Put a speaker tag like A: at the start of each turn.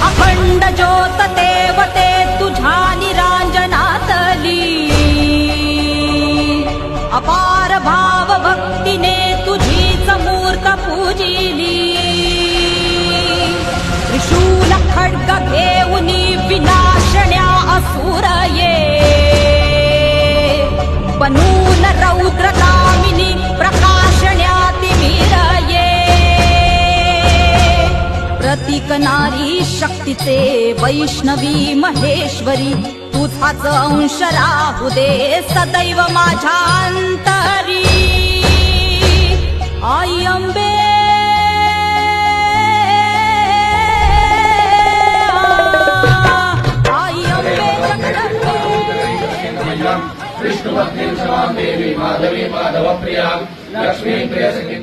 A: अखंड ज्योत देवते तुझ्या निरांजनातली, अपार भाव भक्तीने तुझीच मूर्त पूजिली. त्रिशूल खड्ग घेऊनी विनाशण्या असुर ये, बनून रौद्रगामिनी प्रकाशण्या तिमिर ये. प्रतीक नारी शक्तीचे वैष्णवी महेश्वरी, तुझाच अंश राहू दे सदैव माझ्या अंतरी. आई अंबे, आई अंबे
B: विष्णुपत्नीं क्षमां देवी माधवी माधवप्रिया लक्ष्मी प्रियसखी